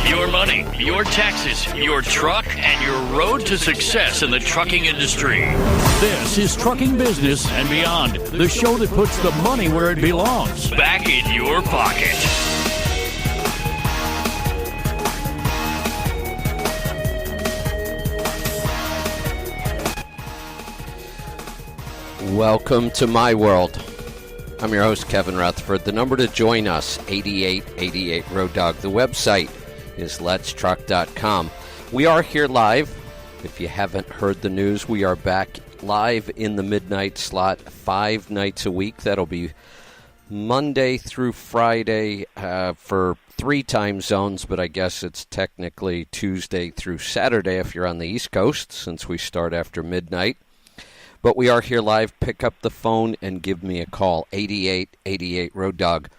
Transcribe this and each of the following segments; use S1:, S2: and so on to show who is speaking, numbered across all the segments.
S1: Your money, your taxes, your truck, and your road to success in the trucking industry. This is Trucking Business and Beyond, the show that puts the money where it belongs, back in your pocket.
S2: Welcome to my world. I'm your host, Kevin Rutherford. The number to join us, 8888 Road Dog. The website is letstruck.com. We are here live. If you haven't heard the news, we are back live in the midnight slot 5 nights a week. That'll be Monday through Friday for 3 time zones, but I guess it's technically Tuesday through Saturday if you're on the East Coast, since we start after midnight. But we are here live. Pick up the phone and give me a call, 8888 Road Dog.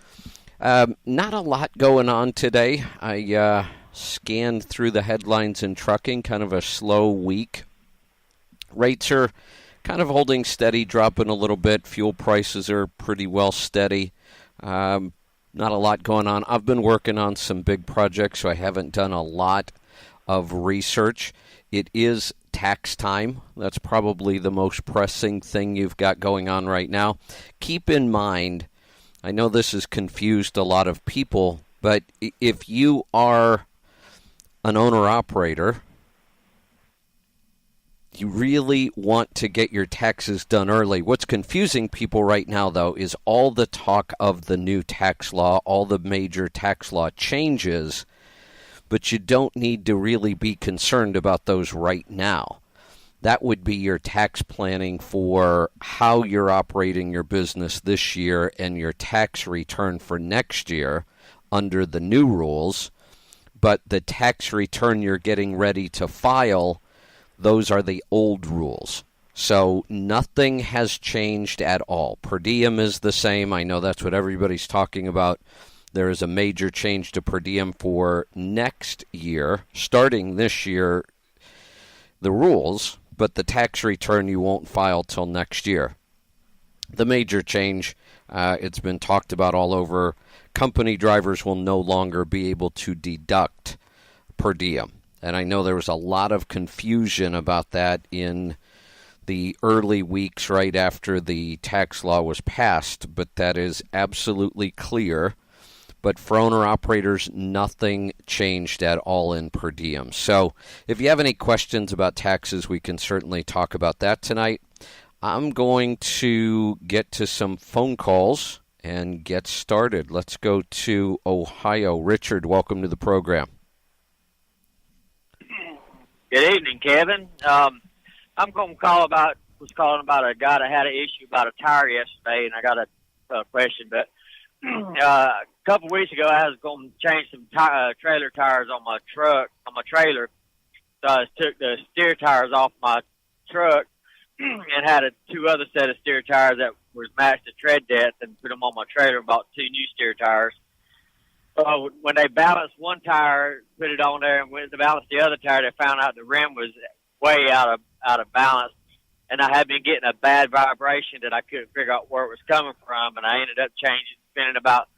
S2: Not a lot going on today. I scanned through the headlines in trucking, kind of a slow week. Rates are kind of holding steady, dropping a little bit. Fuel prices are pretty well steady. Not a lot going on. I've been working on some big projects, so I haven't done a lot of research. It is tax time. That's probably the most pressing thing you've got going on right now. Keep in mind, I know this has confused a lot of people, but if you are an owner-operator, you really want to get your taxes done early. What's confusing people right now, though, is all the talk of the new tax law, all the major tax law changes, but you don't need to really be concerned about those right now. That would be your tax planning for how you're operating your business this year and your tax return for next year under the new rules. But the tax return you're getting ready to file, those are the old rules. So nothing has changed at all. Per diem is the same. I know that's what everybody's talking about. There is a major change to per diem for next year. Starting this year, the rules, but the tax return you won't file till next year. The major change, it's been talked about all over. Company drivers will no longer be able to deduct per diem. And I know there was a lot of confusion about that in the early weeks right after the tax law was passed, but that is absolutely clear. But for owner-operators, nothing changed at all in per diem. So if you have any questions about taxes, we can certainly talk about that tonight. I'm going to get to some phone calls and get started. Let's go to Ohio. Richard, welcome to the program.
S3: Good evening, Kevin. I'm going to calling about a guy that had an issue about a tire yesterday, and I got a question. But a couple of weeks ago, I was going to change some trailer tires on my trailer. So I took the steer tires off my truck and had 2 other set of steer tires that was matched to tread depth and put them on my trailer and bought 2 new steer tires. So when they balanced one tire, put it on there, and went to balance the other tire, they found out the rim was way out of balance. And I had been getting a bad vibration that I couldn't figure out where it was coming from, and I ended up spending about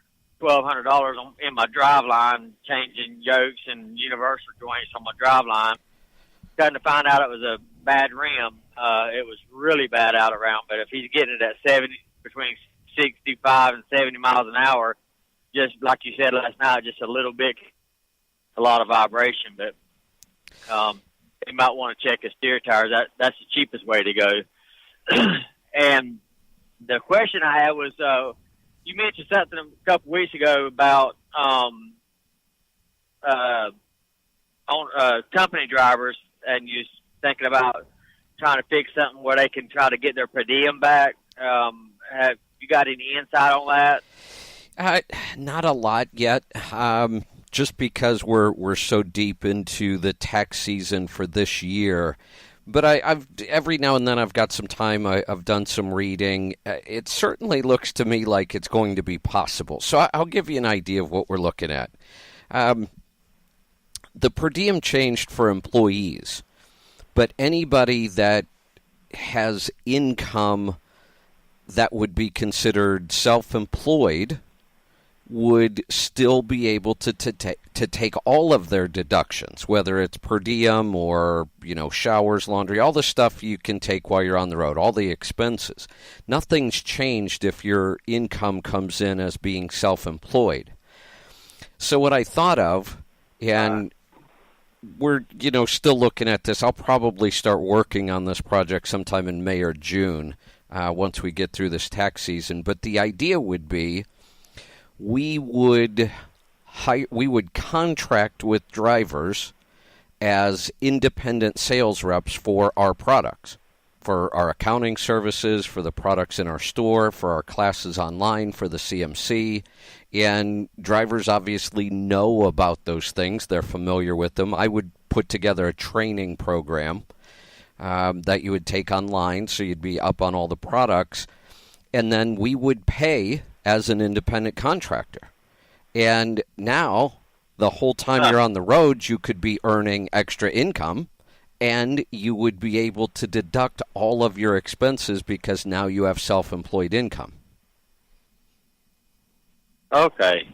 S3: $1,200 in my drive line, changing yokes and universal joints on my drive line. Starting to find out it was a bad rim. It was really bad out around, but if he's getting it at between 65 and 70 miles an hour, just like you said last night, just a little bit, a lot of vibration. But you might want to check his steer tires. That's the cheapest way to go. And the question I had was, you mentioned something a couple weeks ago about company drivers, and you thinking about trying to fix something where they can try to get their per diem back. Have you got any insight on that?
S2: Not a lot yet. Just because we're so deep into the tax season for this year. But I've every now and then I've got some time. I've done some reading. It certainly looks to me like it's going to be possible. So I'll give you an idea of what we're looking at. The per diem changed for employees, but anybody that has income that would be considered self-employed, would still be able to take all of their deductions, whether it's per diem or, showers, laundry, all the stuff you can take while you're on the road, all the expenses. Nothing's changed if your income comes in as being self-employed. So what I thought of, and we're, still looking at this, I'll probably start working on this project sometime in May or June once we get through this tax season. But the idea would be we would contract with drivers as independent sales reps for our products, for our accounting services, for the products in our store, for our classes online, for the CMC. And drivers obviously know about those things. They're familiar with them. I would put together a training program that you would take online, so you'd be up on all the products. And then we would pay as an independent contractor. And now, the whole time you're on the road, you could be earning extra income, and you would be able to deduct all of your expenses because now you have self-employed income.
S3: Okay.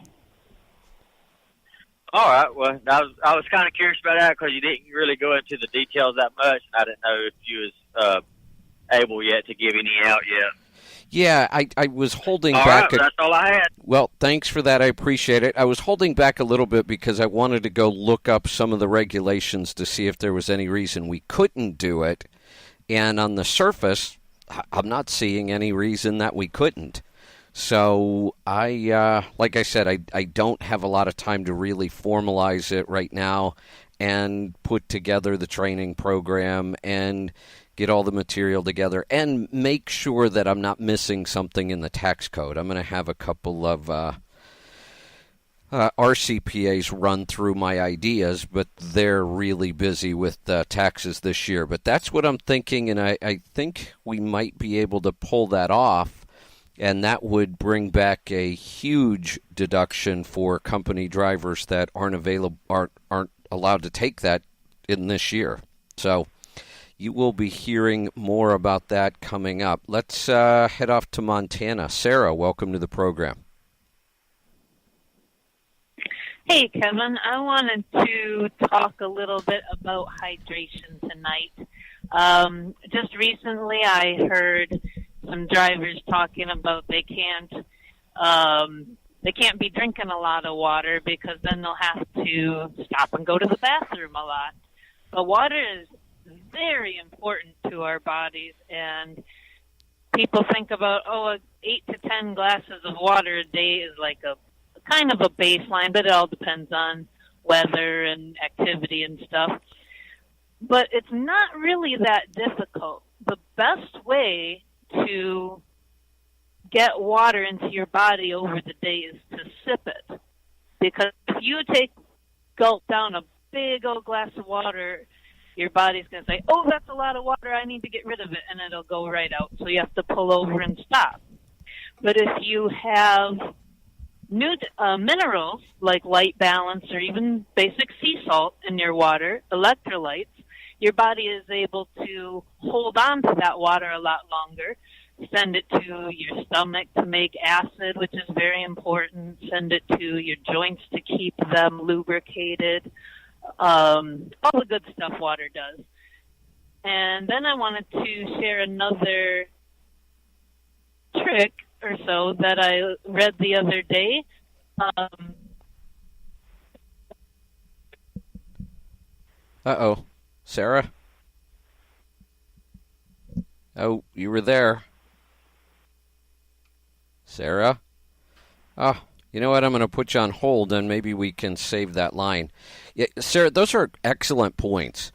S3: All right. Well, I was kind of curious about that because you didn't really go into the details that much, and I didn't know if you was able yet to give any out yet.
S2: Yeah, I was holding
S3: all
S2: back.
S3: Right, that's all I had.
S2: Well, thanks for that. I appreciate it. I was holding back a little bit because I wanted to go look up some of the regulations to see if there was any reason we couldn't do it. And on the surface, I'm not seeing any reason that we couldn't. So like I said, I don't have a lot of time to really formalize it right now and put together the training program and get all the material together and make sure that I'm not missing something in the tax code. I'm going to have a couple of RCPAs run through my ideas, but they're really busy with taxes this year. But that's what I'm thinking, and I think we might be able to pull that off, and that would bring back a huge deduction for company drivers that aren't allowed to take that in this year. So you will be hearing more about that coming up. Let's head off to Montana. Sarah, welcome to the program.
S4: Hey, Kevin. I wanted to talk a little bit about hydration tonight. Just recently I heard some drivers talking about they can't be drinking a lot of water because then they'll have to stop and go to the bathroom a lot. But water is very important to our bodies, and people think about 8 to 10 glasses of water a day is like a kind of a baseline, but it all depends on weather and activity and stuff. But it's not really that difficult. The best way to get water into your body over the day is to sip it, because if you gulp down a big old glass of water, your body's going to say, oh, that's a lot of water, I need to get rid of it, and it'll go right out. So you have to pull over and stop. But if you have new minerals like light balance or even basic sea salt in your water, electrolytes, your body is able to hold on to that water a lot longer, send it to your stomach to make acid, which is very important, send it to your joints to keep them lubricated, all the good stuff water does. And then I wanted to share another trick or so that I read the other day.
S2: Uh-oh. Sarah? Oh, you were there. Sarah? Oh, you know what? I'm going to put you on hold, and maybe we can save that line. Yeah, Sarah, those are excellent points.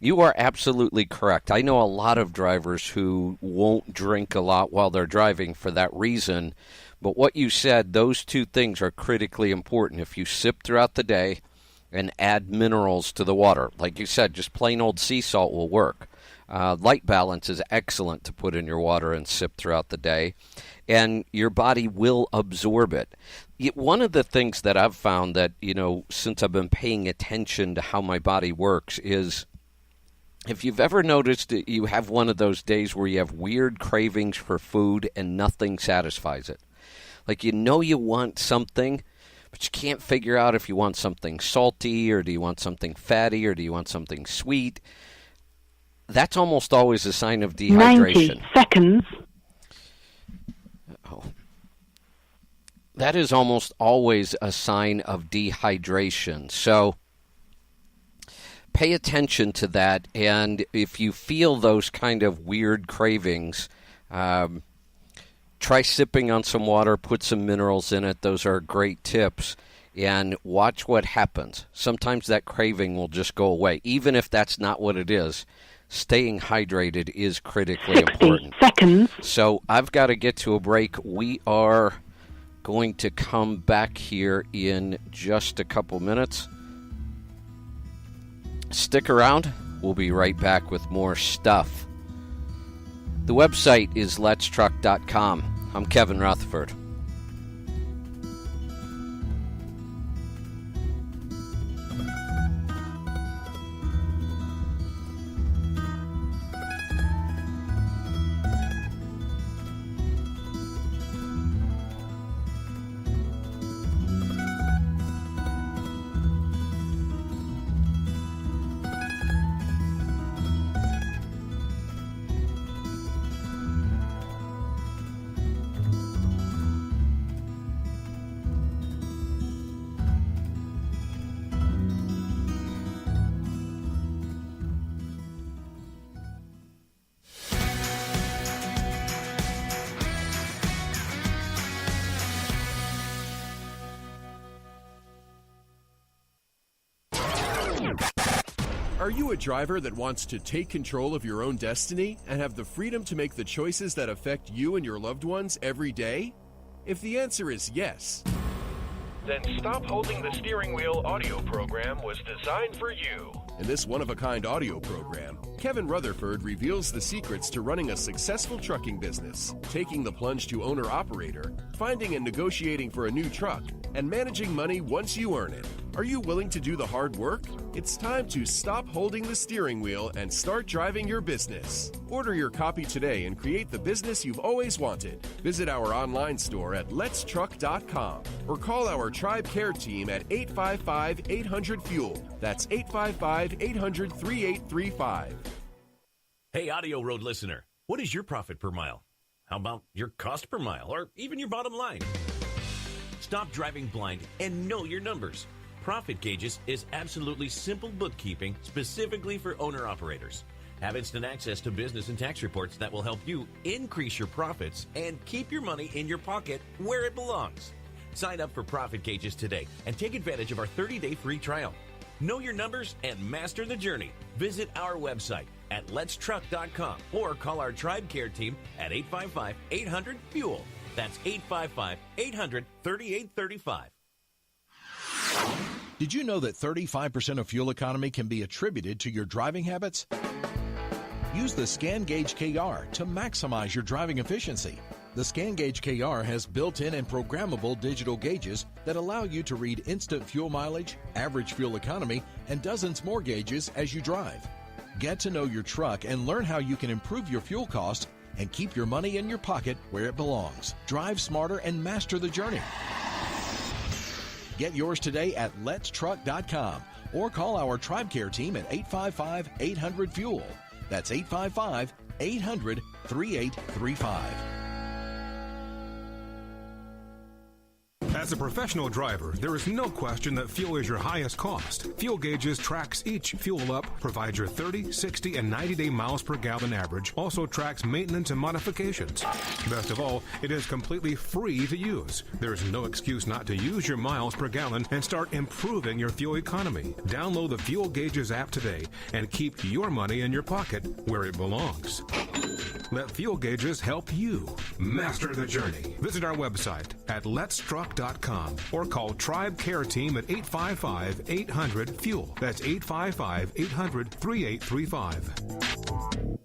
S2: You are absolutely correct. I know a lot of drivers who won't drink a lot while they're driving for that reason. But what you said, those two things are critically important. If you sip throughout the day and add minerals to the water, like you said, just plain old sea salt will work. Light balance is excellent to put in your water and sip throughout the day, and your body will absorb it. One of the things that I've found that, since I've been paying attention to how my body works is, if you've ever noticed that you have one of those days where you have weird cravings for food and nothing satisfies it. Like, you know you want something, but you can't figure out if you want something salty, or do you want something fatty, or do you want something sweet. That's almost always a sign of dehydration.
S5: 90 seconds.
S2: Oh. That is almost always a sign of dehydration. So pay attention to that, and if you feel those kind of weird cravings, try sipping on some water, put some minerals in it. Those are great tips, and watch what happens. Sometimes that craving will just go away. Even if that's not what it is, staying hydrated is critically
S5: 60
S2: important.
S5: seconds.
S2: So I've got to get to a break. We are going to come back here in just a couple minutes. Stick around. We'll be right back with more stuff. The website is letstruck.com. I'm Kevin Rutherford.
S6: Are you a driver that wants to take control of your own destiny and have the freedom to make the choices that affect you and your loved ones every day? If the answer is yes,
S7: then Stop Holding the Steering Wheel audio program was designed for you.
S6: in this one-of-a-kind audio program, Kevin Rutherford reveals the secrets to running a successful trucking business, taking the plunge to owner-operator, finding and negotiating for a new truck, and managing money once you earn it. Are you willing to do the hard work? It's time to stop holding the steering wheel and start driving your business. Order your copy today and create the business you've always wanted. Visit our online store at letstruck.com or call our TribeCare Team at 855-800-FUEL. That's 855-800-3835.
S8: Hey, AudioRoad listener, what is your profit per mile? How about your cost per mile, or even your bottom line? Stop driving blind and know your numbers. Profit Gauges is absolutely simple bookkeeping specifically for owner-operators. Have instant access to business and tax reports that will help you increase your profits and keep your money in your pocket where it belongs. Sign up for Profit Gauges today and take advantage of our 30-day free trial. Know your numbers and master the journey. Visit our website at letstruck.com or call our TribeCare Team at 855-800-FUEL. That's 855-800-3835.
S9: Did you know that 35% of fuel economy can be attributed to your driving habits? Use the Scan Gauge KR to maximize your driving efficiency. The Scan Gauge KR has built-in and programmable digital gauges that allow you to read instant fuel mileage, average fuel economy, and dozens more gauges as you drive. Get to know your truck and learn how you can improve your fuel cost and keep your money in your pocket where it belongs. Drive smarter and master the journey. Get yours today at letstruck.com or call our TribeCare Team at 855-800-FUEL. That's 855-800-3835.
S10: As a professional driver, there is no question that fuel is your highest cost. Fuel Gauges tracks each fuel up, provides your 30, 60, and 90-day miles per gallon average, also tracks maintenance and modifications. Best of all, it is completely free to use. There is no excuse not to use your miles per gallon and start improving your fuel economy. Download the Fuel Gauges app today and keep your money in your pocket where it belongs. Let Fuel Gauges help you master the journey. Visit our website at letstruck.com or call TribeCare Team at 855-800-FUEL. That's 855-800-3835.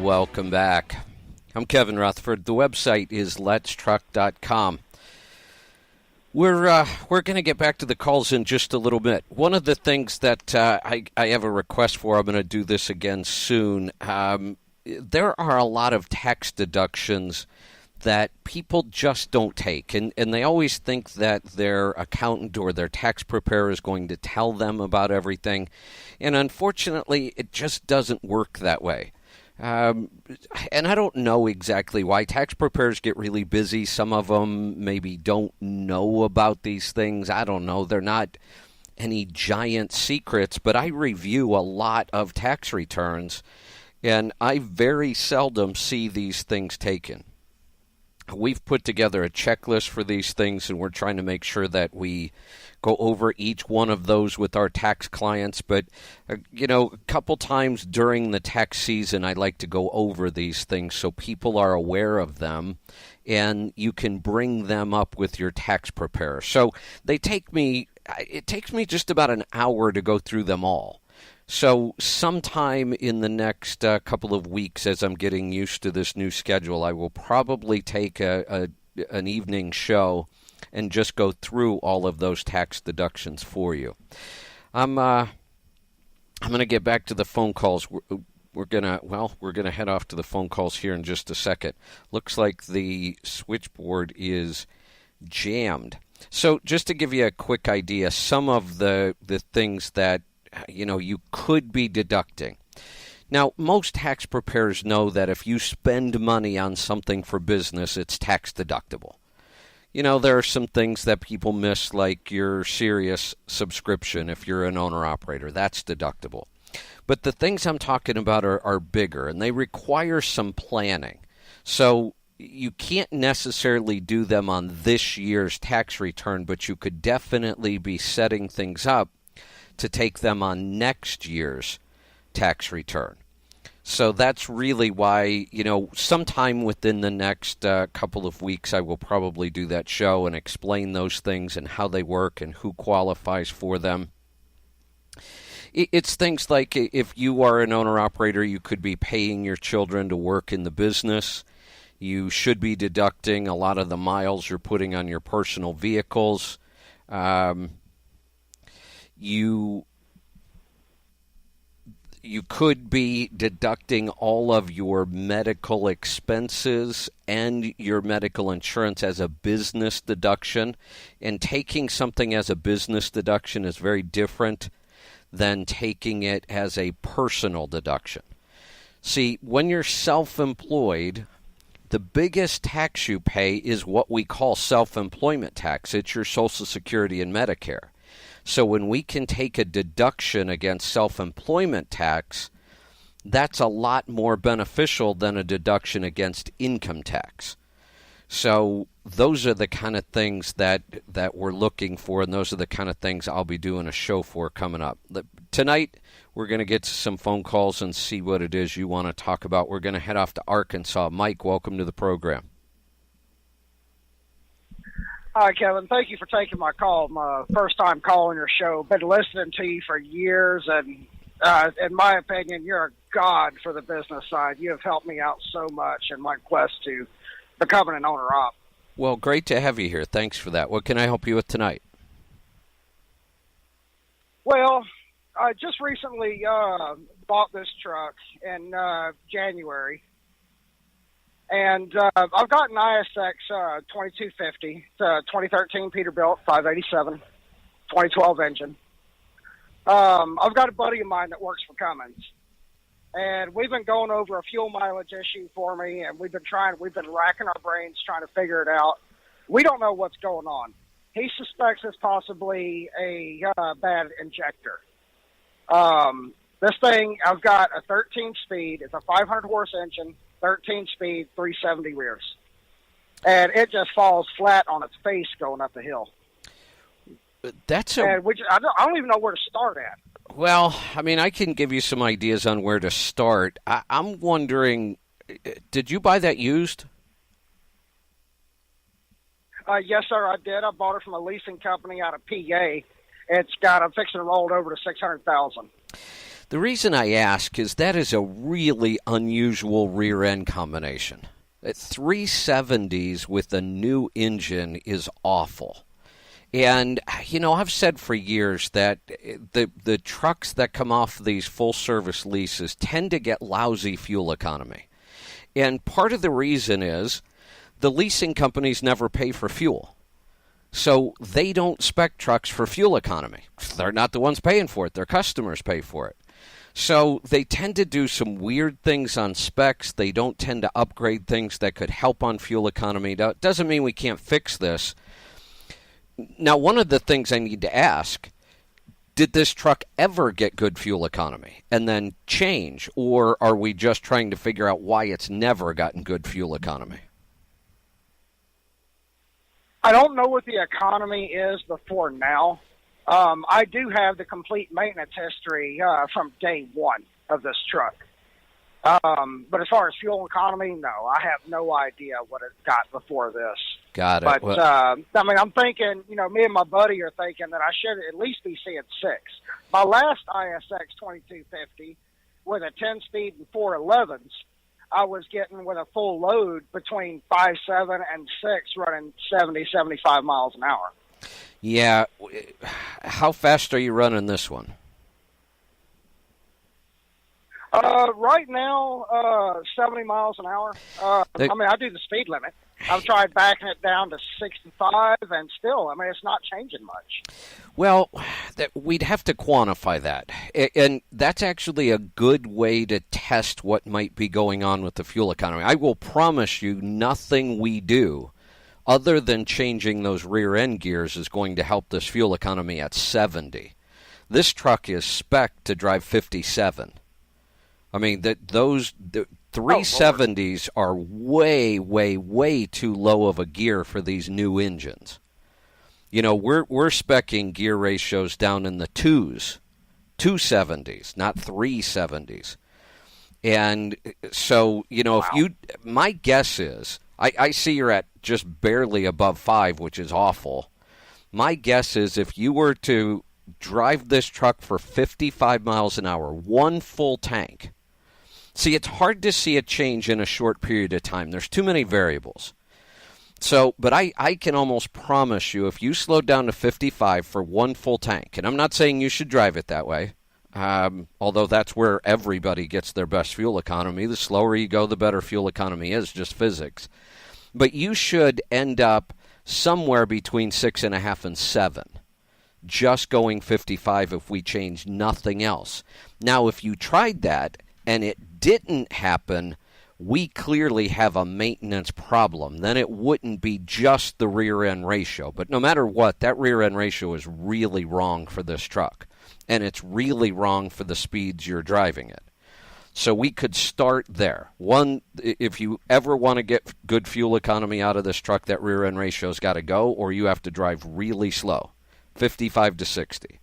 S2: welcome back. I'm Kevin Rutherford. The website is letstruck.com. We're going to get back to the calls in just a little bit. One of the things that I have a request for, I'm going to do this again soon. There are a lot of tax deductions that people just don't take, and they always think that their accountant or their tax preparer is going to tell them about everything, and unfortunately, it just doesn't work that way. And I don't know exactly why. Tax preparers get really busy. Some of them maybe don't know about these things. I don't know. They're not any giant secrets, but I review a lot of tax returns, and I very seldom see these things taken. We've put together a checklist for these things, and we're trying to make sure that we go over each one of those with our tax clients. But, a couple times during the tax season, I like to go over these things so people are aware of them, and you can bring them up with your tax preparer. So it takes me just about an hour to go through them all. So sometime in the next couple of weeks, as I'm getting used to this new schedule, I will probably take an evening show and just go through all of those tax deductions for you. I'm going to get back to the phone calls. We're gonna head off to the phone calls here in just a second. Looks like the switchboard is jammed. So just to give you a quick idea, some of the things that you could be deducting. Now, most tax preparers know that if you spend money on something for business, it's tax deductible. There are some things that people miss, like your Sirius subscription if you're an owner-operator. That's deductible. But the things I'm talking about are bigger, and they require some planning. So you can't necessarily do them on this year's tax return, but you could definitely be setting things up to take them on next year's tax return. So that's really why, sometime within the next couple of weeks, I will probably do that show and explain those things and how they work and who qualifies for them. It's things like if you are an owner-operator, you could be paying your children to work in the business. You should be deducting a lot of the miles you're putting on your personal vehicles. You could be deducting all of your medical expenses and your medical insurance as a business deduction. And taking something as a business deduction is very different than taking it as a personal deduction. See, when you're self-employed, the biggest tax you pay is what we call self-employment tax. It's your Social Security and Medicare. So when we can take a deduction against self-employment tax, that's a lot more beneficial than a deduction against income tax. So those are the kind of things that we're looking for, and those are the kind of things I'll be doing a show for coming up. Tonight, we're going to get to some phone calls and see what it is you want to talk about. We're going to head off to Arkansas. Mike, welcome to the program.
S5: Hi, Kevin. Thank you for taking my call. My first time calling your show. Been listening to you for years, and in my opinion, you're a god for the business side. You have helped me out so much in my quest to becoming an owner-op.
S2: Well, great to have you here. Thanks for that. What can I help you with tonight?
S5: Well, I just recently bought this truck in January. And I've got an ISX 2250, 2013 Peterbilt 587, 2012 engine. I've got a buddy of mine that works for Cummins. And we've been going over a fuel mileage issue for me, and we've been racking our brains trying to figure it out. We don't know what's going on. He suspects it's possibly a bad injector. This thing, I've got a 13-speed. It's a 500-horse engine, 13-speed, 370 rears. And it just falls flat on its face going up the hill. I don't even know where to start at.
S2: Well, I mean, I can give you some ideas on where to start. I'm wondering, did you buy that used?
S5: Yes, sir, I did. I bought it from a leasing company out of PA. I'm fixing to roll it over to $600,000.
S2: The reason I ask is that is a really unusual rear end combination. At 370s with a new engine is awful. And, I've said for years that the trucks that come off these full-service leases tend to get lousy fuel economy. And part of the reason is the leasing companies never pay for fuel. So they don't spec trucks for fuel economy. They're not the ones paying for it. Their customers pay for it. So they tend to do some weird things on specs. They don't tend to upgrade things that could help on fuel economy. Now, it doesn't mean we can't fix this. Now, one of the things I need to ask, did this truck ever get good fuel economy and then change? Or are we just trying to figure out why it's never gotten good fuel economy?
S5: I don't know what the economy is before now. I do have the complete maintenance history from day one of this truck. But as far as fuel economy, no, I have no idea what it got before this.
S2: Got it.
S5: But,
S2: well,
S5: I'm thinking, me and my buddy are thinking that I should at least be seeing 6. My last ISX 2250 with a 10-speed and 411s, I was getting with a full load between 5.7 and 6 running 70, 75 miles an hour.
S2: Yeah. How fast are you running this one?
S5: Right now, 70 miles an hour. I do the speed limit. I've tried backing it down to 65, and still, it's not changing much.
S2: Well, we'd have to quantify that. And that's actually a good way to test what might be going on with the fuel economy. I will promise you nothing we do other than changing those rear end gears is going to help this fuel economy at 70. This truck is spec'd to drive 57. Those 370s are way, way, way too low of a gear for these new engines. We're spec'ing gear ratios down in the 270s, not 370s. And so, my guess is, I see you're at just barely above 5, which is awful. My guess is if you were to drive this truck for 55 miles an hour, one full tank. See, it's hard to see a change in a short period of time. There's too many variables. So, but I can almost promise you if you slowed down to 55 for one full tank, and I'm not saying you should drive it that way, although that's where everybody gets their best fuel economy. The slower you go, the better fuel economy is, just physics. But you should end up somewhere between 6.5 and 7, just going 55 if we change nothing else. Now, if you tried that and it didn't happen, we clearly have a maintenance problem. Then it wouldn't be just the rear end ratio. But no matter what, that rear end ratio is really wrong for this truck. And it's really wrong for the speeds you're driving it. So we could start there. One, if you ever want to get good fuel economy out of this truck, that rear end ratio's got to go, or you have to drive really slow, 55 to 60.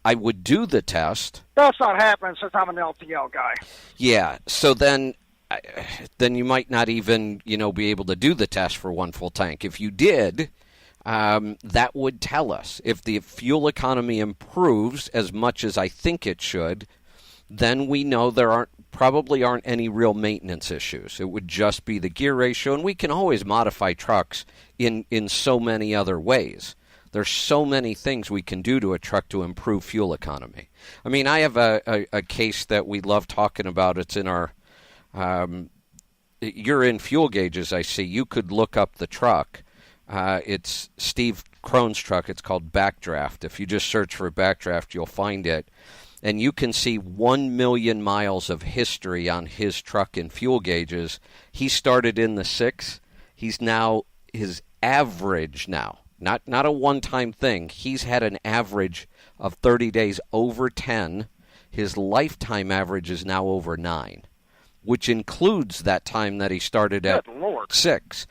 S2: I would do the test.
S5: That's not happening since I'm an LTL guy.
S2: Yeah, so then you might not even, be able to do the test for one full tank. If you did, that would tell us if the fuel economy improves as much as I think it should, then we know there probably aren't any real maintenance issues. It would just be the gear ratio, and we can always modify trucks in so many other ways. There's so many things we can do to a truck to improve fuel economy. I have a case that we love talking about. It's in our you're in fuel gauges, I see. You could look up the truck. It's Steve Krohn's truck. It's called Backdraft. If you just search for Backdraft, you'll find it. And you can see 1 million miles of history on his truck in fuel gauges. He started in the 6. He's now, his average now, not a one-time thing. He's had an average of 30 days over 10. His lifetime average is now over 9, which includes that time that he started at 6.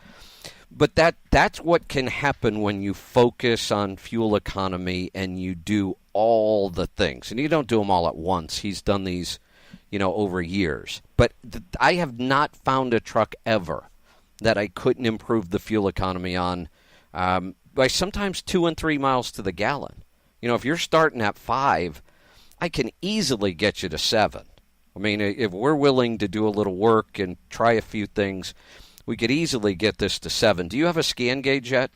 S2: But that's what can happen when you focus on fuel economy and you do all the things. And you don't do them all at once. He's done these, over years. But I have not found a truck ever that I couldn't improve the fuel economy on by sometimes 2 and 3 miles to the gallon. If you're starting at 5, I can easily get you to 7. I mean, if we're willing to do a little work and try a few things, we could easily get this to 7. Do you have a scan gauge yet?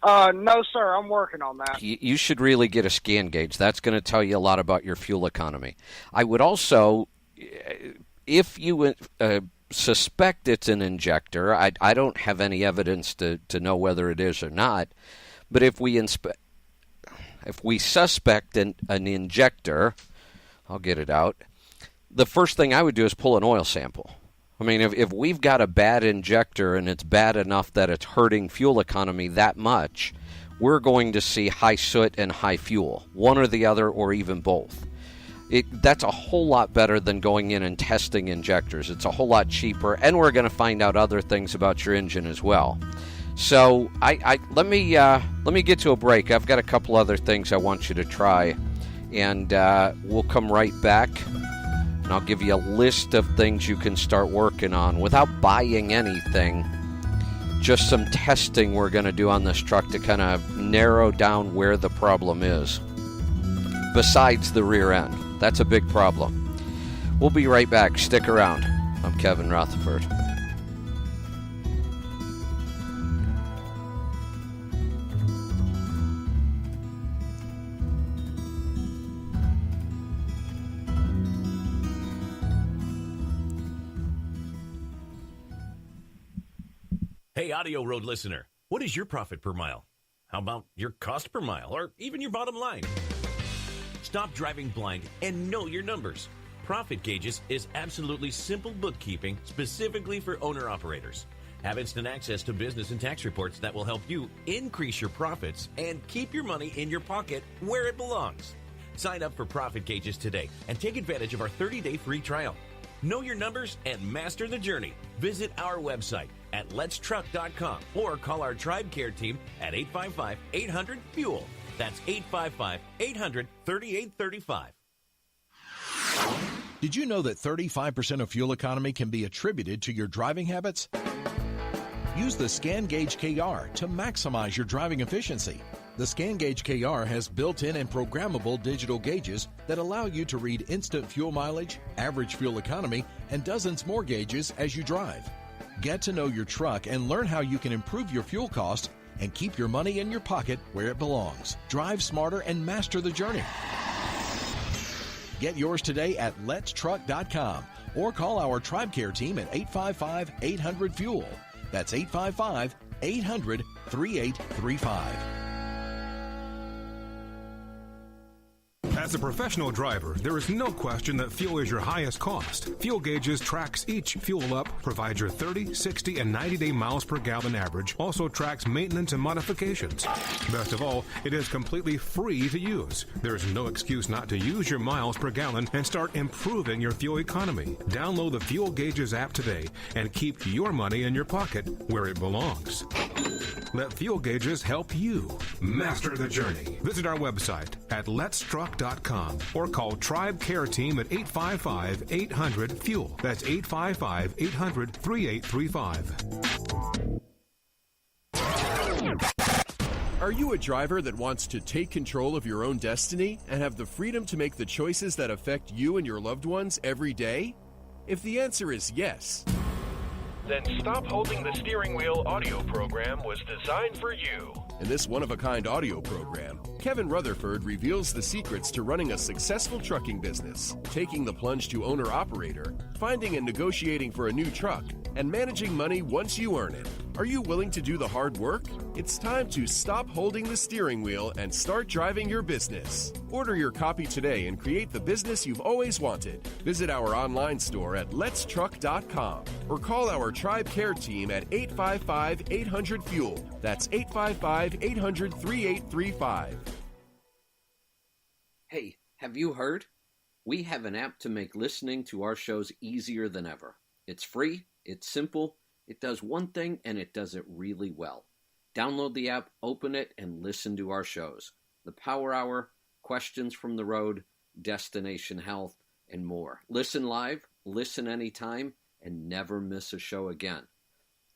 S5: No, sir. I'm working on that.
S2: You should really get a scan gauge. That's going to tell you a lot about your fuel economy. I would also, if you suspect it's an injector, I don't have any evidence to know whether it is or not, but if we suspect an injector, I'll get it out, the first thing I would do is pull an oil sample. I mean, if we've got a bad injector and it's bad enough that it's hurting fuel economy that much, we're going to see high soot and high fuel, one or the other or even both. That's a whole lot better than going in and testing injectors. It's a whole lot cheaper, and we're going to find out other things about your engine as well. So let me get to a break. I've got a couple other things I want you to try, and we'll come right back. And I'll give you a list of things you can start working on without buying anything. Just some testing we're going to do on this truck to kind of narrow down where the problem is. Besides the rear end. That's a big problem. We'll be right back. Stick around. I'm Kevin Rutherford.
S8: Hey, AudioRoad listener, what is your profit per mile? How about your cost per mile, or even your bottom line? Stop driving blind and know your numbers. Profit Gauges is absolutely simple bookkeeping specifically for owner-operators. Have instant access to business and tax reports that will help you increase your profits and keep your money in your pocket where it belongs. Sign up for Profit Gauges today and take advantage of our 30-day free trial. Know your numbers and master the journey. Visit our website at letstruck.com or call our TribeCare team at 855-800-FUEL. That's 855-800-3835.
S9: Did you know that 35% of fuel economy can be attributed to your driving habits? Use the Scan Gauge KR to maximize your driving efficiency. The Scan Gauge KR has built-in and programmable digital gauges that allow you to read instant fuel mileage, average fuel economy, and dozens more gauges as you drive. Get to know your truck and learn how you can improve your fuel costs and keep your money in your pocket where it belongs. Drive smarter and master the journey. Get yours today at letstruck.com or call our TribeCare team at 855-800-FUEL. That's 855-800-3835.
S10: As a professional driver, there is no question that fuel is your highest cost. Fuel Gauges tracks each fuel up, provides your 30, 60, and 90-day miles per gallon average, also tracks maintenance and modifications. Best of all, it is completely free to use. There is no excuse not to use your miles per gallon and start improving your fuel economy. Download the Fuel Gauges app today and keep your money in your pocket where it belongs. Let Fuel Gauges help you master the journey. Visit our website at letstruck.com or call TribeCare Team at 855-800-FUEL. That's 855-800-3835.
S6: Are you a driver that wants to take control of your own destiny and have the freedom to make the choices that affect you and your loved ones every day? If the answer is yes,
S7: Then Stop Holding the Steering Wheel audio program was designed for you.
S6: in this one-of-a-kind audio program, Kevin Rutherford reveals the secrets to running a successful trucking business, taking the plunge to owner-operator, finding and negotiating for a new truck, and managing money once you earn it. Are you willing to do the hard work? It's time to stop holding the steering wheel and start driving your business. Order your copy today and create the business you've always wanted. Visit our online store at letstruck.com or call our TribeCare team at 855-800-FUEL. That's 855-800-3835.
S2: Hey, have you heard? We have an app to make listening to our shows easier than ever. It's free, it's simple, it does one thing, and it does it really well. Download the app, open it, and listen to our shows. The Power Hour, Questions from the Road, Destination Health, and more. Listen live, listen anytime, and never miss a show again.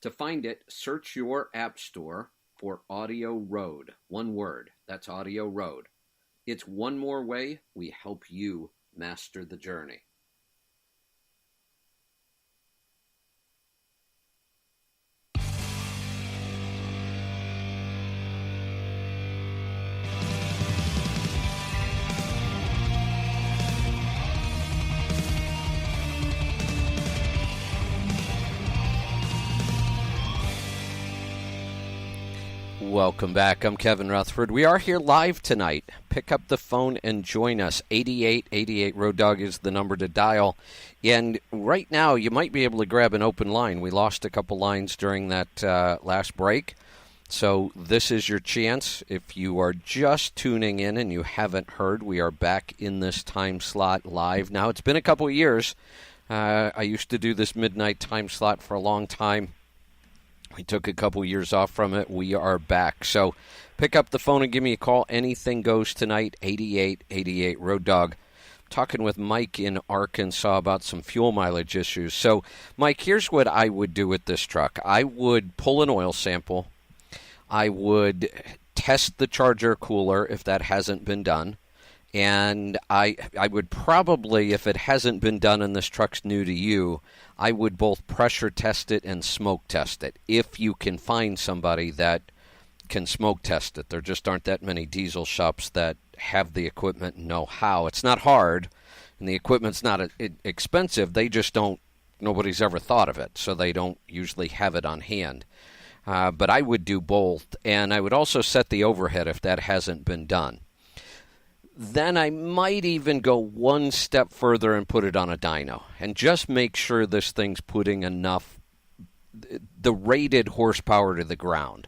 S2: To find it, search your app store for AudioRoad. One word. That's AudioRoad. It's one more way we help you master the journey. Welcome back. I'm Kevin Rutherford. We are here live tonight. Pick up the phone and join us. 8888 Road Dog is the number to dial. And right now, you might be able to grab an open line. We lost a couple lines during that last break. So this is your chance. If you are just tuning in and you haven't heard, we are back in this time slot live. Now, it's been a couple of years. I used to do this midnight time slot for a long time. We took a couple years off from it. We are back. So pick up the phone and give me a call. Anything goes tonight, 8888 Road Dog. Talking with Mike in Arkansas about some fuel mileage issues. So, Mike, here's what I would do with this truck. I would pull an oil sample. I would test the charger cooler if that hasn't been done. And I would probably, if it hasn't been done and this truck's new to you, I would both pressure test it and smoke test it, if you can find somebody that can smoke test it. There just aren't that many diesel shops that have the equipment and know how. It's not hard, and the equipment's not expensive. They just don't, nobody's ever thought of it, so they don't usually have it on hand. But I would do both, and I would also set the overhead if that hasn't been done. Then I might even go one step further and put it on a dyno and just make sure this thing's putting enough, the rated horsepower to the ground.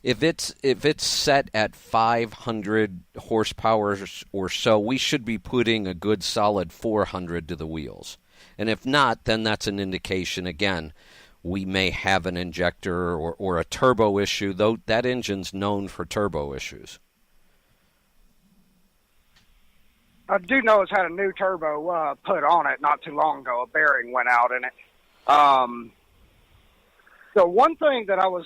S2: If it's set at 500 horsepower or so, we should be putting a good solid 400 to the wheels. And if not, then that's an indication, again, we may have an injector or a turbo issue, though that engine's known for turbo issues.
S5: I do know it's had a new turbo put on it not too long ago. A bearing went out in it. So one thing that I was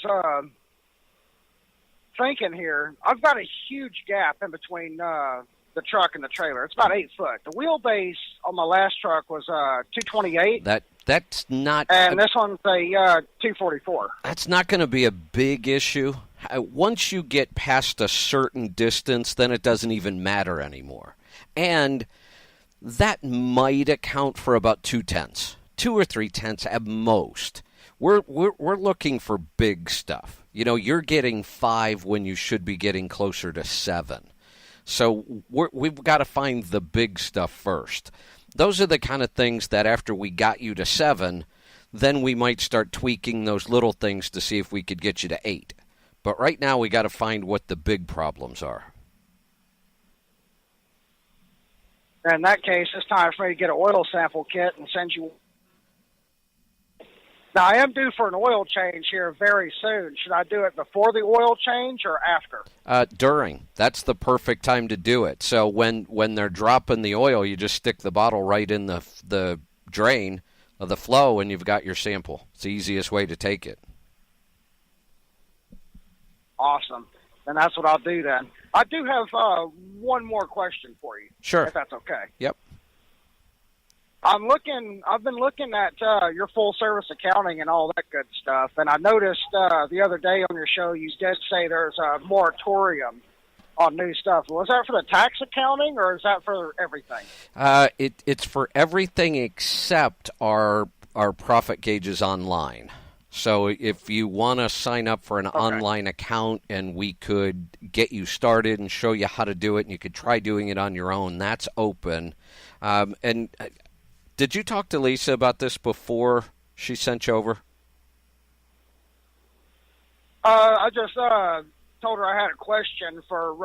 S5: thinking here, I've got a huge gap in between the truck and the trailer. It's about 8 foot. The wheelbase on my last truck was 228.
S2: That's not...
S5: And this one's a 244.
S2: That's not going to be a big issue. Once you get past a certain distance, then it doesn't even matter anymore. And that might account for about 2/10, 2 or 3/10 at most. We're looking for big stuff. You know, you're getting 5 when you should be getting closer to 7. So we've got to find the big stuff first. Those are the kind of things that after we got you to 7, then we might start tweaking those little things to see if we could get you to 8. But right now we got to find what the big problems are.
S5: In that case, it's time for me to get an oil sample kit and send you. Now, I am due for an oil change here very soon. Should I do it before the oil change or after?
S2: During. That's the perfect time to do it. So when they're dropping the oil, you just stick the bottle right in the drain of the flow, and you've got your sample. It's the easiest way to take it.
S5: Awesome. And that's what I'll do then. I do have one more question for you.
S2: Sure.
S5: If that's okay.
S2: Yep.
S5: I've been looking at your full service accounting and all that good stuff, and I noticed the other day on your show you did say there's a moratorium on new stuff. Was that for the tax accounting, or is that for everything?
S2: It's for everything except our profit gauges online. So if you want to sign up for an online account and we could get you started and show you how to do it, and you could try doing it on your own, that's open. And did you talk to Lisa about this before she sent you over?
S5: I just told her I had a question for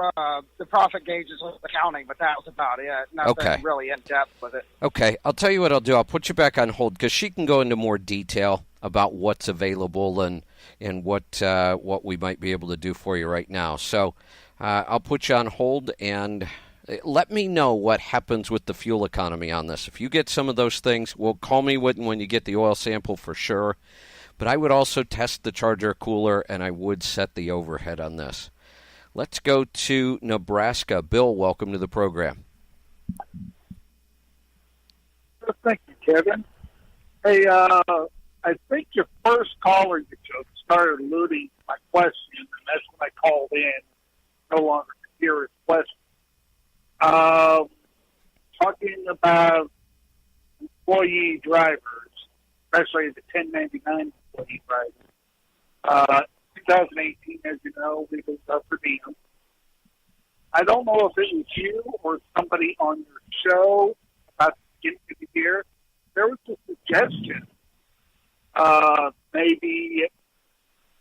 S5: the profit gauges with accounting, but that was about it. Nothing really in depth with it.
S2: Okay, I'll tell you what I'll do. I'll put you back on hold because she can go into more detail about what's available and what we might be able to do for you right now. So I'll put you on hold and let me know what happens with the fuel economy on this. If you get some of those things, well, call me when you get the oil sample for sure. But I would also test the charger cooler, and I would set the overhead on this. Let's go to Nebraska. Bill, welcome to the program.
S11: Thank you, Kevin. Hey, I think your first caller you took started alluding to my question, and that's when I called in. No longer could hear his question. Talking about employee drivers, especially the 1099 employee drivers. 2018, as you know, we was up for diem. I don't know if it was you or somebody on your show about the beginning of the year. There was a suggestion, maybe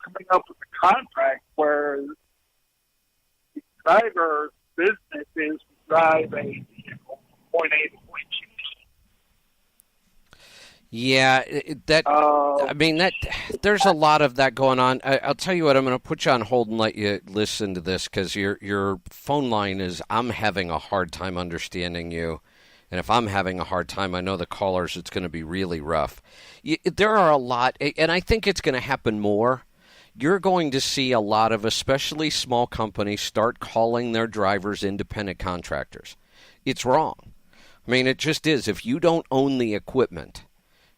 S11: coming up with a contract where the driver's business is to drive a vehicle from point A to point B.
S2: Yeah, there's a lot of that going on. I'll tell you what, I'm going to put you on hold and let you listen to this because your phone line is, I'm having a hard time understanding you. And if I'm having a hard time, I know the callers, it's going to be really rough. There are a lot, and I think it's going to happen more. You're going to see a lot of, especially small companies, start calling their drivers independent contractors. It's wrong. I mean, it just is. If you don't own the equipment,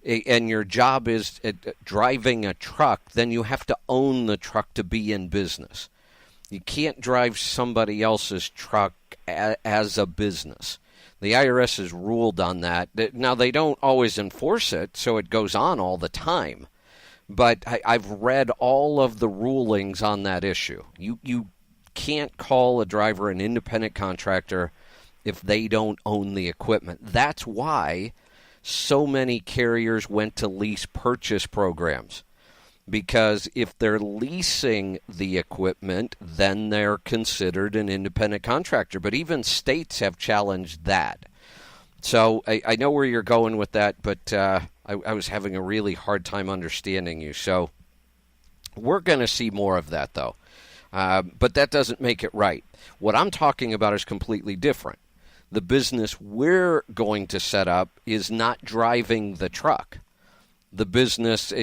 S2: and your job is driving a truck, then you have to own the truck to be in business. You can't drive somebody else's truck as a business. The IRS has ruled on that. Now, they don't always enforce it, so it goes on all the time. But I've read all of the rulings on that issue. You can't call a driver an independent contractor if they don't own the equipment. That's why so many carriers went to lease purchase programs, because if they're leasing the equipment, then they're considered an independent contractor. But even states have challenged that. So I know where you're going with that, but I was having a really hard time understanding you. So we're going to see more of that, though. But that doesn't make it right. What I'm talking about is completely different. The business we're going to set up is not driving the truck. The business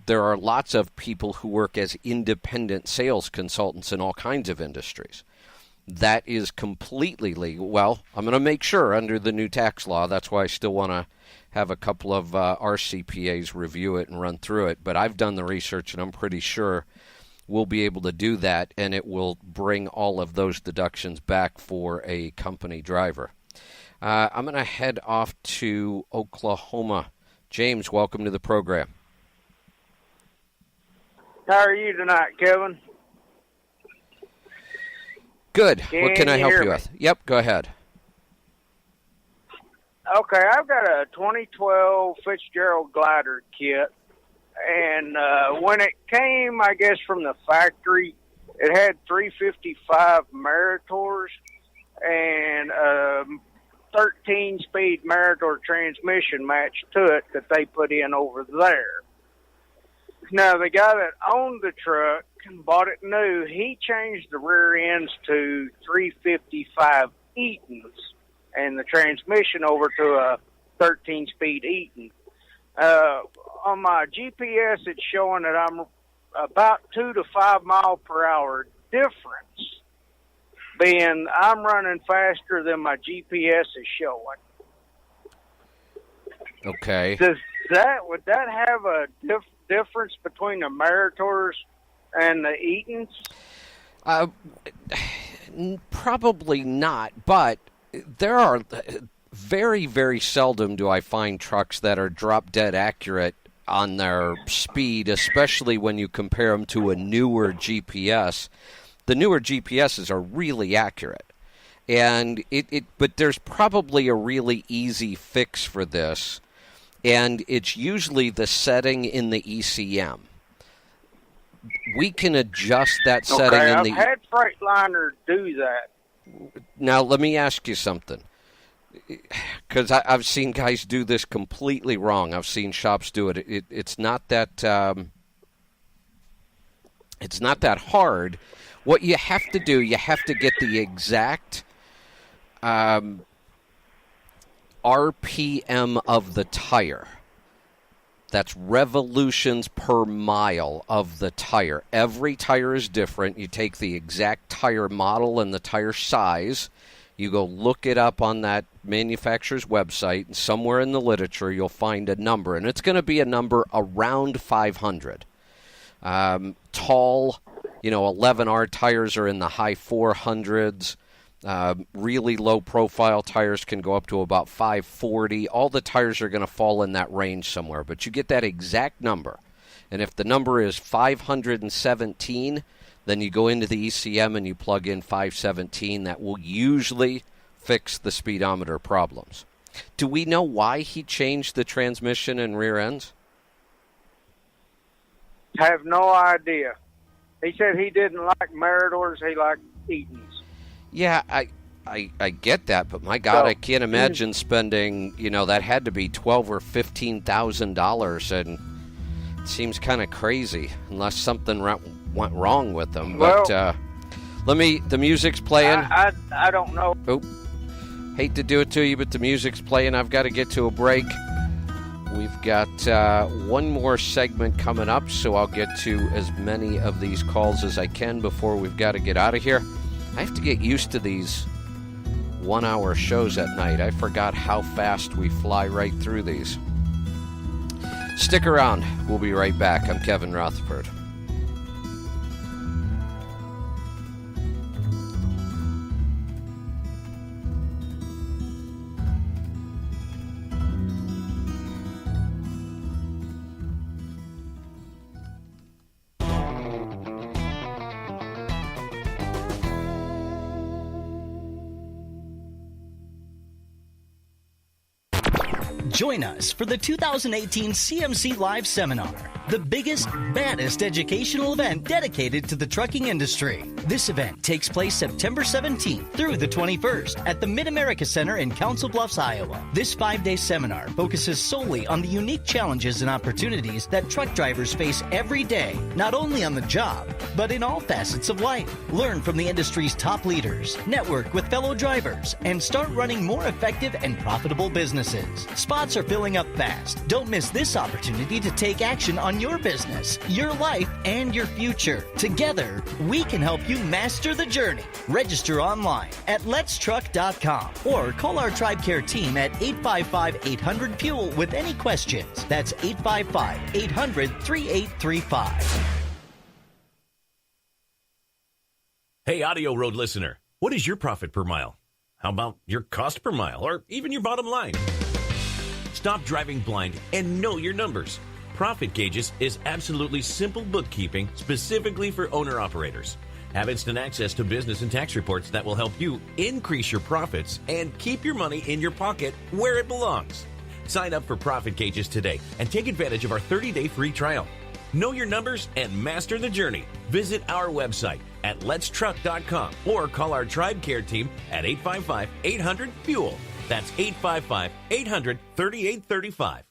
S2: there are lots of people who work as independent sales consultants in all kinds of industries. That is completely legal. Well, I'm going to make sure under the new tax law. That's why I still want to have a couple of our CPAs review it and run through it. But I've done the research, and I'm pretty sure we'll be able to do that, and it will bring all of those deductions back for a company driver. I'm going to head off to Oklahoma. James, welcome to the program.
S12: How are you tonight, Kevin?
S2: Good. What can I help you with? Yep, go ahead.
S12: Okay, I've got a 2012 Fitzgerald glider kit, and when it came, I guess, from the factory, it had 355 Meritors and 13-speed Meritor transmission matched to it that they put in over there. Now, the guy that owned the truck and bought it new, he changed the rear ends to 355 Eatons and the transmission over to a 13-speed Eaton. On my GPS, it's showing that I'm about 2 to 5 mile per hour difference, being I'm running faster than my GPS is showing.
S2: Okay.
S12: Would that have a difference between the Meritors and the Eatons?
S2: Probably not, but there are very, very seldom do I find trucks that are drop-dead accurate on their speed, especially when you compare them to a newer GPS. The newer GPSs are really accurate. And but there's probably a really easy fix for this, and it's usually the setting in the ECM. We can adjust that setting in the...
S12: I've had Freightliner do that.
S2: Now, let me ask you something, because I've seen guys do this completely wrong. I've seen shops do it. It's not that it's not that hard. What you have to do, you have to get the exact RPM of the tire. That's revolutions per mile of the tire. Every tire is different. You take the exact tire model and the tire size. You go look it up on that manufacturer's website, and somewhere in the literature you'll find a number, and it's going to be a number around 500. Tall, 11R tires are in the high 400s. Really low-profile tires can go up to about 540. All the tires are going to fall in that range somewhere, but you get that exact number. And if the number is 517, then you go into the ECM and you plug in 517. That will usually fix the speedometer problems. Do we know why he changed the transmission and rear ends?
S12: Have no idea. He said he didn't like Miradors, he liked Edens.
S2: Yeah, I get that, but my God, I can't imagine spending, that had to be $12,000 or $15,000, and it seems kind of crazy unless something went wrong with them. But the music's playing.
S12: I don't know.
S2: Oh, hate to do it to you, but the music's playing. I've got to get to a break. We've got one more segment coming up, so I'll get to as many of these calls as I can before we've got to get out of here. I have to get used to these 1-hour shows at night. I forgot how fast we fly right through these. Stick around. We'll be right back. I'm Kevin Rutherford.
S13: Join us for the 2018 CMC Live Seminar, the biggest, baddest educational event dedicated to the trucking industry. This event takes place September 17th through the 21st at the Mid-America Center in Council Bluffs, Iowa. This 5-day seminar focuses solely on the unique challenges and opportunities that truck drivers face every day, not only on the job, but in all facets of life. Learn from the industry's top leaders, network with fellow drivers, and start running more effective and profitable businesses. Spots are filling up fast. Don't miss this opportunity to take action on your business, your life, and your future. Together, we can help you master the journey. Register online at letstruck.com or call our TribeCare team at 855-800-FUEL with any questions. That's 855-800-3835.
S8: Hey, AudioRoad listener, what is your profit per mile? How about your cost per mile or even your bottom line? Stop driving blind and know your numbers. Profit Gauges is absolutely simple bookkeeping specifically for owner-operators. Have instant access to business and tax reports that will help you increase your profits and keep your money in your pocket where it belongs. Sign up for Profit Gauges today and take advantage of our 30-day free trial. Know your numbers and master the journey. Visit our website at letstruck.com or call our TribeCare team at 855-800-FUEL. That's 855-800-3835.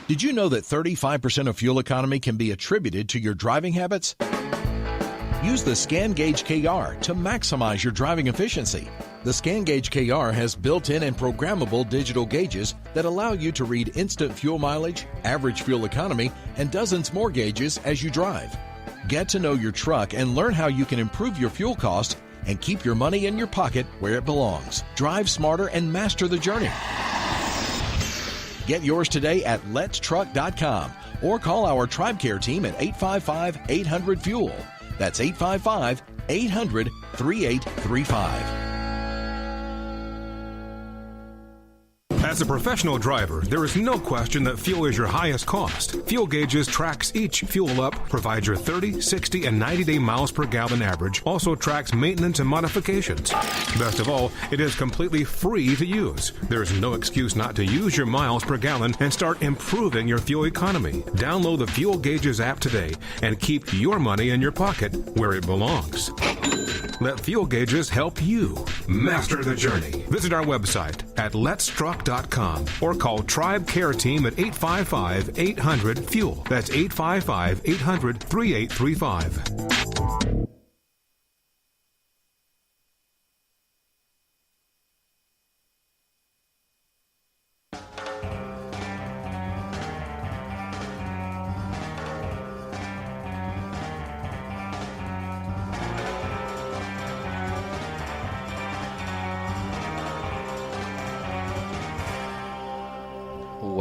S9: Did you know that 35% of fuel economy can be attributed to your driving habits? Use the Scan Gauge KR to maximize your driving efficiency. The Scan Gauge KR has built-in and programmable digital gauges that allow you to read instant fuel mileage, average fuel economy, and dozens more gauges as you drive. Get to know your truck and learn how you can improve your fuel cost and keep your money in your pocket where it belongs. Drive smarter and master the journey. Get yours today at letstruck.com or call our TribeCare team at 855-800-FUEL. That's 855-800-3835.
S10: As a professional driver, there is no question that fuel is your highest cost. Fuel Gauges tracks each fuel up, provides your 30, 60, and 90-day miles per gallon average, also tracks maintenance and modifications. Best of all, it is completely free to use. There is no excuse not to use your miles per gallon and start improving your fuel economy. Download the Fuel Gauges app today and keep your money in your pocket where it belongs. Let Fuel Gauges help you master the journey. Visit our website at letstruck.com or call TribeCare Team at 855-800-FUEL. That's 855-800-3835.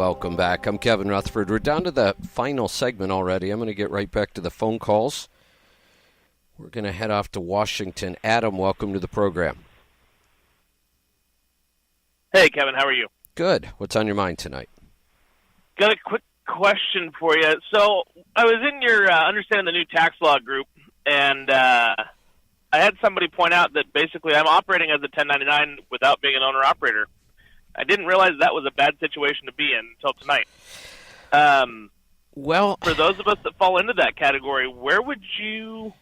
S2: welcome back. I'm Kevin Rutherford. We're down to the final segment already. I'm going to get right back to the phone calls. We're going to head off to Washington. Adam, welcome to the program.
S14: Hey, Kevin, how are you?
S2: Good. What's on your mind tonight?
S14: Got a quick question for you. So I was in your Understanding the New Tax Law group, and I had somebody point out that basically I'm operating as a 1099 without being an owner-operator. I didn't realize that was a bad situation to be in until tonight.
S2: Well,
S14: for those of us that fall into that category, where would you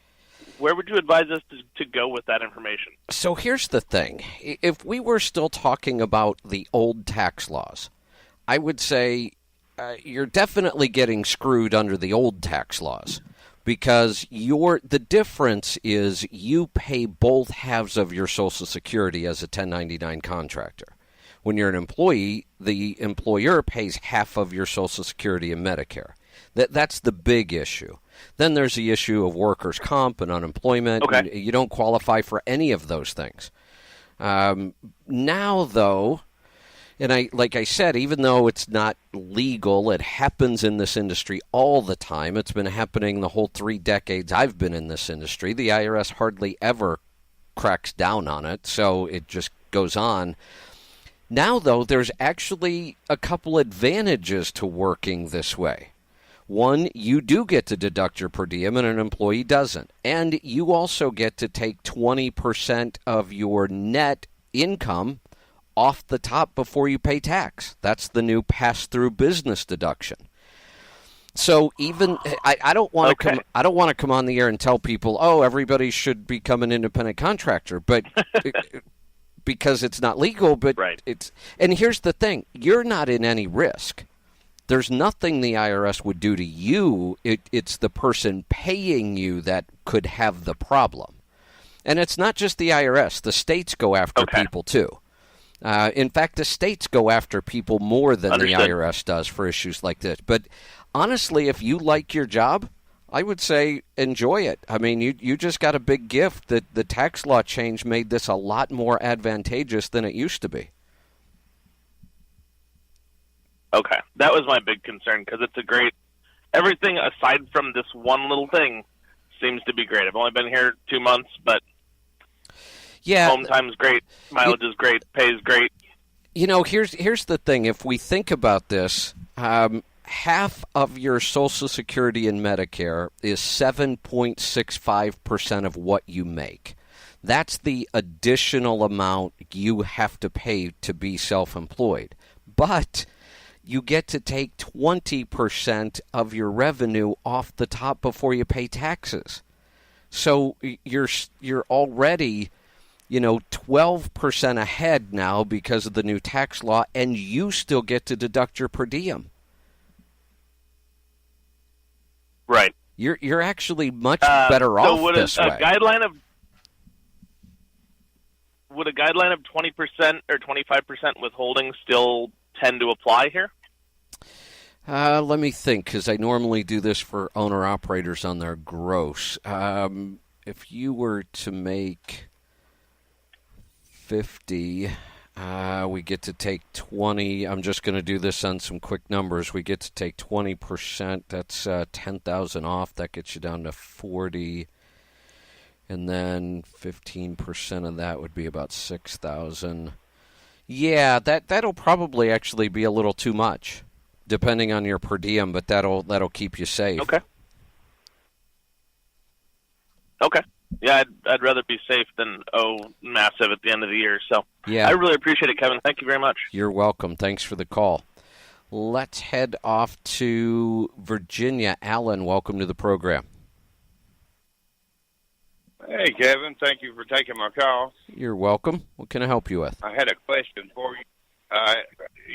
S14: advise us to go with that information?
S2: So here's the thing. If we were still talking about the old tax laws, I would say you're definitely getting screwed under the old tax laws, because the difference is you pay both halves of your Social Security as a 1099 contractor. When you're an employee, the employer pays half of your Social Security and Medicare. That's the big issue. Then there's the issue of workers' comp and unemployment.
S14: Okay.
S2: You don't qualify for any of those things. Now, though, and like I said, even though it's not legal, it happens in this industry all the time. It's been happening the whole 3 decades I've been in this industry. The IRS hardly ever cracks down on it, so it just goes on. Now, though, there's actually a couple advantages to working this way. One, you do get to deduct your per diem and an employee doesn't. And you also get to take 20% of your net income off the top before you pay tax. That's the new pass-through business deduction. So even I don't want to come on the air and tell people, oh, everybody should become an independent contractor, but because it's not legal, but
S14: right.
S2: And here's the thing, you're not in any risk. There's nothing the IRS would do to you. It's the person paying you that could have the problem. And it's not just the IRS. The states go after people, too. In fact, the states go after people more than the IRS does for issues like this. But honestly, if you like your job, I would say enjoy it. I mean, you just got a big gift that the tax law change made this a lot more advantageous than it used to be.
S14: Okay, that was my big concern, because it's a great, everything aside from this one little thing seems to be great. I've only been here 2 months, but home time's great, mileage is great, pay is great.
S2: You know, here's the thing. If we think about this, half of your Social Security and Medicare is 7.65% of what you make. That's the additional amount you have to pay to be self-employed. But you get to take 20% of your revenue off the top before you pay taxes. So you're already, 12% ahead now because of the new tax law, and you still get to deduct your per diem.
S14: Right.
S2: You're actually much better off this way.
S14: Would a guideline of 20% or 25% withholding still tend to apply here?
S2: Let me think, because I normally do this for owner-operators on their gross. If you were to make 50, we get to take 20. I'm just going to do this on some quick numbers. We get to take 20%. That's 10,000 off. That gets you down to 40. And then 15% of that would be about 6,000. Yeah, that'll probably actually be a little too much, depending on your per diem, but that'll keep you safe.
S14: Okay. Yeah, I'd rather be safe than massive at the end of the year. So
S2: yeah,
S14: I really appreciate it, Kevin. Thank you very much.
S2: You're welcome. Thanks for the call. Let's head off to Virginia. Alan, welcome to the program.
S15: Hey, Kevin. Thank you for taking my call.
S2: You're welcome. What can I help you with?
S15: I had a question for you.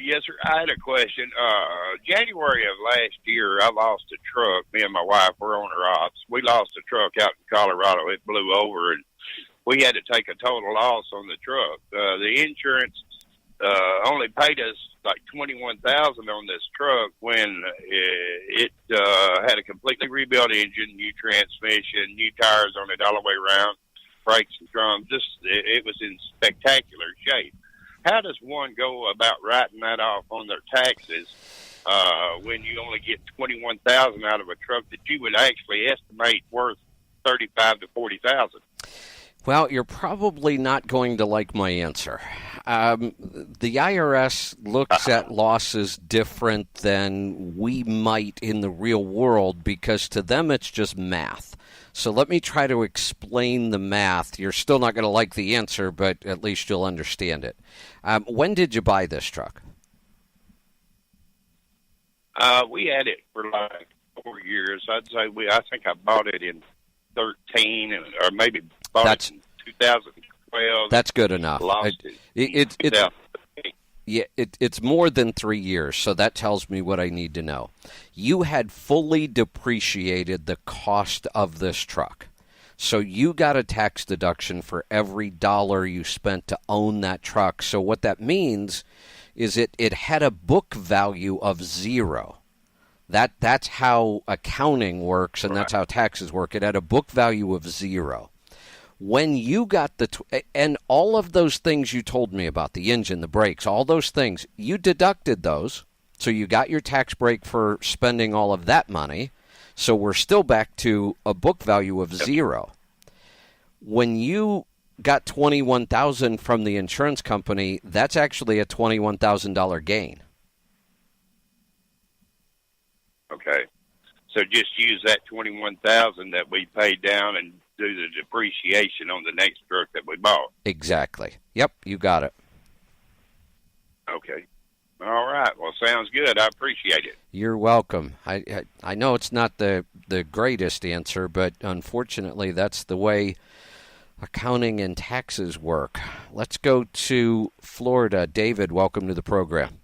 S15: Yes, sir. I had a question. January of last year, I lost a truck. Me and my wife were owner-ops. We lost a truck out in Colorado. It blew over, and we had to take a total loss on the truck. The insurance only paid us like $21,000 on this truck when it had a completely rebuilt engine, new transmission, new tires on it all the way around, brakes and drums. It was in spectacular shape. how does one go about writing that off on their taxes when you only get $21,000 out of a truck that you would actually estimate worth $35,000 to $40,000?
S2: Well, you're probably not going to like my answer. The IRS looks at losses different than we might in the real world because to them it's just math. So let me try to explain the math. You're still not going to like the answer, but at least you'll understand it. When did you buy this truck?
S15: We had it for like 4 years. I'd say I think I bought it in 13 or maybe bought it in 2012.
S2: That's good enough. It's more than 3 years, so that tells me what I need to know. You had fully depreciated the cost of this truck. So you got a tax deduction for every dollar you spent to own that truck. So what that means is it had a book value of zero. That's how accounting works, and that's how taxes work. It had a book value of zero. When you got and all of those things you told me about, the engine, the brakes, all those things, you deducted those. So you got your tax break for spending all of that money. So we're still back to a book value of zero. When you got $21,000 from the insurance company, that's actually a $21,000 gain.
S15: Okay. So just use that $21,000 that we paid down and do the depreciation on the next truck that we bought.
S2: Exactly. Yep, you got it.
S15: Okay. All right. Well, sounds good. I appreciate it.
S2: You're welcome. I know it's not the greatest answer, but unfortunately that's the way accounting and taxes work. Let's go to Florida. David, welcome to the program.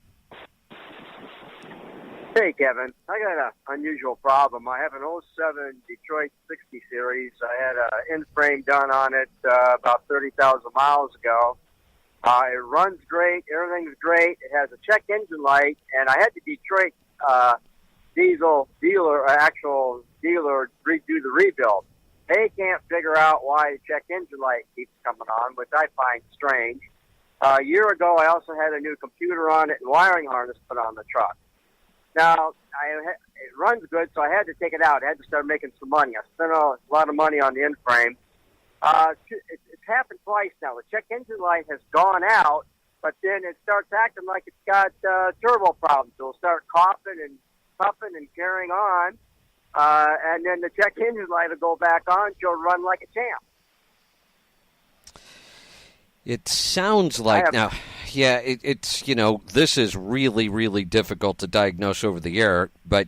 S16: Hey, Kevin. I got an unusual problem. I have an 07 Detroit 60 Series. I had an in-frame done on it about 30,000 miles ago. It runs great. Everything's great. It has a check engine light, and I had the Detroit actual dealer redo the rebuild. They can't figure out why the check engine light keeps coming on, which I find strange. A year ago, I also had a new computer on it and wiring harness put on the truck. Now, it runs good, so I had to take it out. I had to start making some money. I spent a lot of money on the in-frame. It's happened twice now. The check engine light has gone out, but then it starts acting like it's got turbo problems. It'll start coughing and puffing and carrying on, and then the check engine light will go back on. She'll run like a champ.
S2: It sounds like it's this is really, really difficult to diagnose over the air, but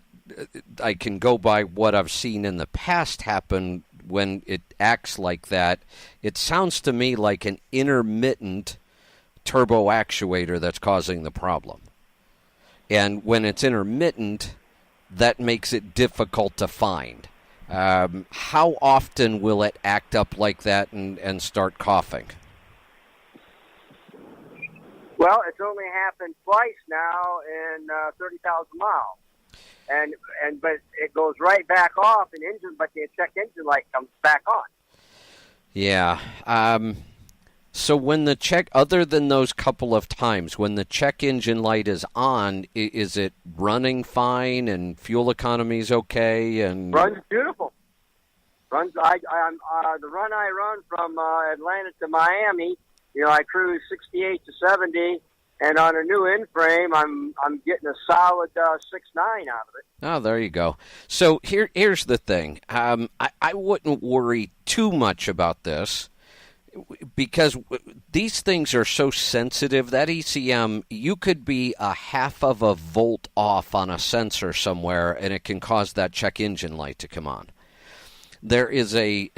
S2: I can go by what I've seen in the past happen when it acts like that. It sounds to me like an intermittent turbo actuator that's causing the problem. And when it's intermittent, that makes it difficult to find. How often will it act up like that and start coughing?
S16: Well, it's only happened twice now in 30,000 miles, but it goes right back off in engine, but the check engine light comes back on.
S2: Yeah. So when the check, other than those couple of times, when the check engine light is on, is it running fine and fuel economy is okay? And
S16: runs beautiful. The run I run from Atlanta to Miami. I cruise 68 to 70, and on a new in-frame, I'm getting a solid 6.9 out of it.
S2: Oh, there you go. So here's the thing. I wouldn't worry too much about this because these things are so sensitive. That ECM, you could be a half of a volt off on a sensor somewhere, and it can cause that check engine light to come on. There is a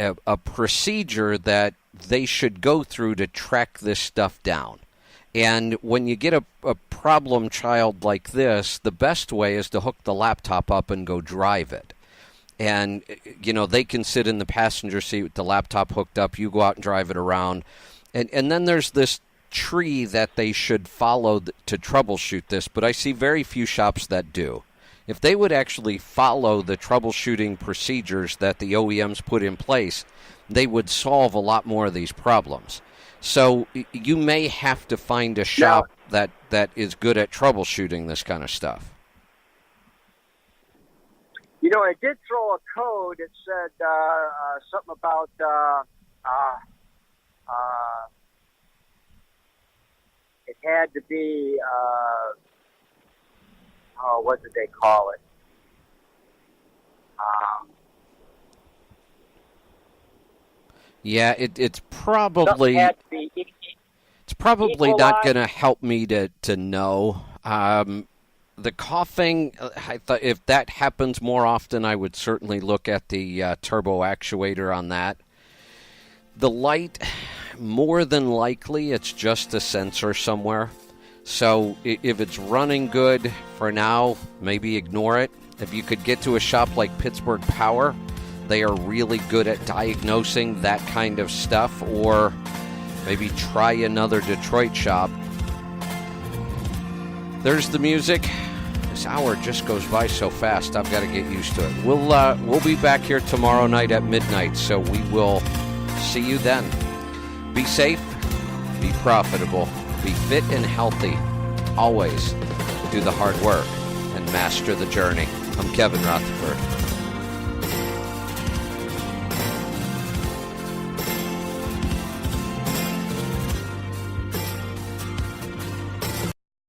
S2: procedure that they should go through to track this stuff down. And when you get a problem child like this, the best way is to hook the laptop up and go drive it. And, they can sit in the passenger seat with the laptop hooked up. You go out and drive it around. And then there's this tree that they should follow to troubleshoot this, but I see very few shops that do. If they would actually follow the troubleshooting procedures that the OEMs put in place, they would solve a lot more of these problems. So you may have to find a shop that is good at troubleshooting this kind of stuff.
S16: You know, it did throw a code. It said something about it had to be what did they call it?
S2: Yeah, it's probably not going to help me to know. The coughing, I thought if that happens more often, I would certainly look at the turbo actuator on that. The light, more than likely, it's just a sensor somewhere. So if it's running good for now, maybe ignore it. If you could get to a shop like Pittsburgh Power, they are really good at diagnosing that kind of stuff, or maybe try another Detroit shop. There's the music. This hour just goes by so fast. I've got to get used to it. We'll be back here tomorrow night at midnight, so we will see you then. Be safe, be profitable, be fit and healthy. Always do the hard work and master the journey. I'm Kevin Rutherford.